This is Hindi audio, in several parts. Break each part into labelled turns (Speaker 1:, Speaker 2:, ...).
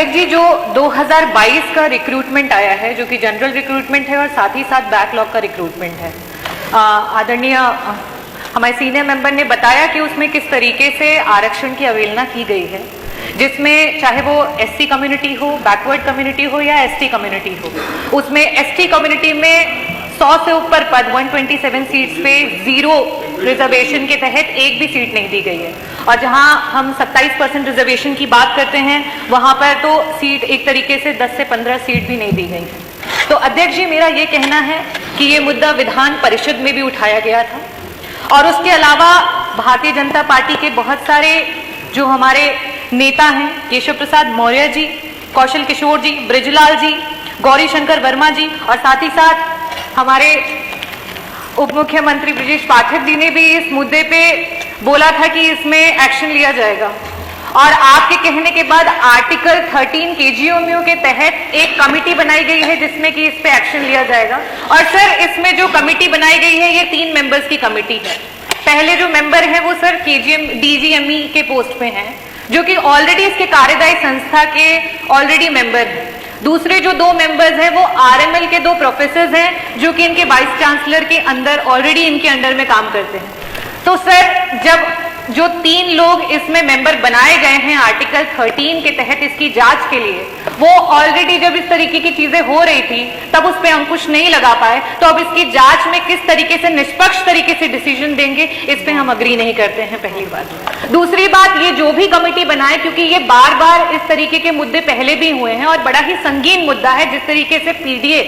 Speaker 1: जी, जो 2022 का रिक्रूटमेंट आया है, जो कि जनरल रिक्रूटमेंट है और साथ ही साथ बैकलॉग का रिक्रूटमेंट है, आदरणीय हमारे सीनियर मेंबर ने बताया कि उसमें किस तरीके से आरक्षण की अवहेलना की गई है, जिसमें चाहे वो एससी कम्युनिटी हो, बैकवर्ड कम्युनिटी हो या एसटी कम्युनिटी हो, उसमें एसटी कम्युनिटी में 100 से ऊपर पद 127 सीट्स पे 0 रिजर्वेशन के तहत एक भी सीट नहीं दी गई है। और जहां हम 27% रिजर्वेशन की बात करते हैं, वहां पर तो सीट एक तरीके से 10 से 15 सीट भी नहीं दी गई है। तो अध्यक्ष जी, मेरा ये कहना है कि ये मुद्दा विधान परिषद में भी उठाया गया था और उसके अलावा भारतीय जनता पार्टी के बहुत सारे जो हमारे नेता हैं, केशव प्रसाद मौर्य जी, कौशल किशोर जी, ब्रिजलाल जी, गौरी शंकर वर्मा जी और साथ ही साथ हमारे उप मुख्यमंत्री ब्रजेश पाठक जी ने भी इस मुद्दे पे बोला था कि इसमें एक्शन लिया जाएगा। और आपके कहने के बाद आर्टिकल 13 केजीएमयू के तहत एक कमेटी बनाई गई है जिसमें कि इस पे एक्शन लिया जाएगा। और सर, इसमें जो कमेटी बनाई गई है, ये 3 मेंबर्स की कमेटी है। पहले जो मेंबर है वो सर डीजीएमई के पोस्ट पे हैं, जो कि ऑलरेडी इसके कार्यदायी संस्था के ऑलरेडी मेंबर हैं। दूसरे जो 2 मेंबर्स हैं वो आरएमएल के 2 प्रोफेसर्स हैं, जो कि इनके वाइस चांसलर के अंदर ऑलरेडी इनके अंडर में काम करते हैं। तो सर, जब जो 3 लोग इसमें मेंबर बनाए गए हैं आर्टिकल 13 के तहत इसकी जांच के लिए, वो ऑलरेडी जब इस तरीके की चीजें हो रही थी तब उस पे अंकुश नहीं लगा पाए, तो अब इसकी जांच में किस तरीके से निष्पक्ष तरीके से डिसीजन देंगे, इस पे हम अग्री नहीं करते हैं, पहली बात। दूसरी बात, ये जो भी कमेटी बनाए, क्योंकि ये बार बार इस तरीके के मुद्दे पहले भी हुए हैं और बड़ा ही संगीन मुद्दा है, जिस तरीके से पीडीए,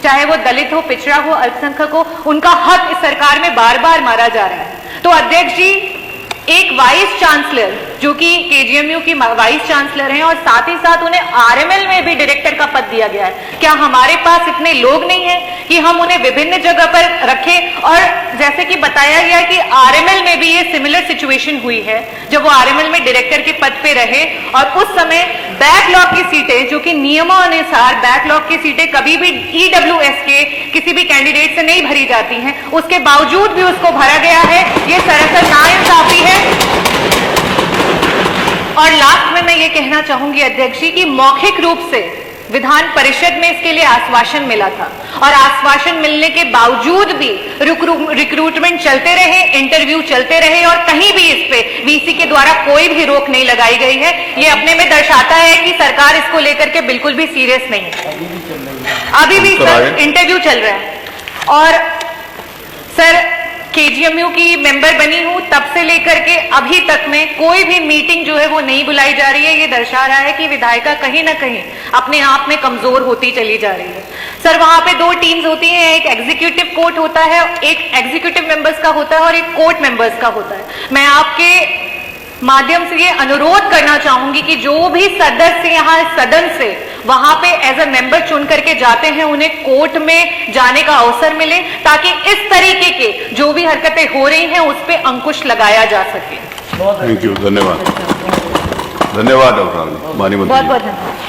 Speaker 1: चाहे वो दलित हो, पिछड़ा हो, अल्पसंख्यक हो, उनका हक इस सरकार में बार बार मारा जा रहा है। तो अध्यक्ष जी, एक वाइस चांसलर जो कि केजीएमयू की वाइस चांसलर हैं और साथ ही साथ उन्हें आरएमएल में भी डायरेक्टर का पद दिया गया है, क्या हमारे पास इतने लोग नहीं हैं कि हम उन्हें विभिन्न जगह पर रखें? और जैसे कि बताया गया कि आरएमएल में भी ये सिमिलर सिचुएशन हुई है, जब वो आरएमएल में डायरेक्टर के पद पे रहे और उस समय बैकलॉग की सीटें, जो कि नियमानुसार बैकलॉग की सीटें कभी भी ईडब्ल्यूएस के किसी भी कैंडिडेट से नहीं भरी जाती हैं, उसके बावजूद भी उसको भरा गया है। ये सरासर नाइंसाफी है। और लास्ट में मैं ये कहना चाहूंगी अध्यक्ष जी कि मौखिक रूप से विधान परिषद में इसके लिए आश्वासन मिला था और आश्वासन मिलने के बावजूद भी रिक्रूटमेंट चलते रहे, इंटरव्यू चलते रहे और कहीं भी इस पे वीसी के द्वारा कोई भी रोक नहीं लगाई गई है। ये अपने में दर्शाता है कि सरकार इसको लेकर के बिल्कुल भी सीरियस नहीं है। अभी भी सर इंटरव्यू चल रहा है। और सर, केजीएमयू की मेंबर बनी हूं तब से लेकर के अभी तक में कोई भी मीटिंग जो है वो नहीं बुलाई जा रही है। ये दर्शा रहा है कि विधायिका कहीं ना कहीं अपने आप में कमजोर होती चली जा रही है। सर, वहां पे 2 टीम्स होती हैं, एक एग्जीक्यूटिव कोर्ट होता है, एक एग्जीक्यूटिव मेंबर्स का होता है और एक कोर्ट मेंबर्स का होता है। मैं आपके माध्यम से ये अनुरोध करना चाहूंगी कि जो भी सदस्य यहाँ सदन से वहां पे एज अ मेंबर चुन करके जाते हैं, उन्हें कोर्ट में जाने का अवसर मिले, ताकि इस तरीके के जो भी हरकतें हो रही हैं उस पे अंकुश लगाया जा सके।
Speaker 2: थैंक यू, धन्यवाद। धन्यवाद डॉक्टर।
Speaker 1: बहुत बहुत धन्यवाद।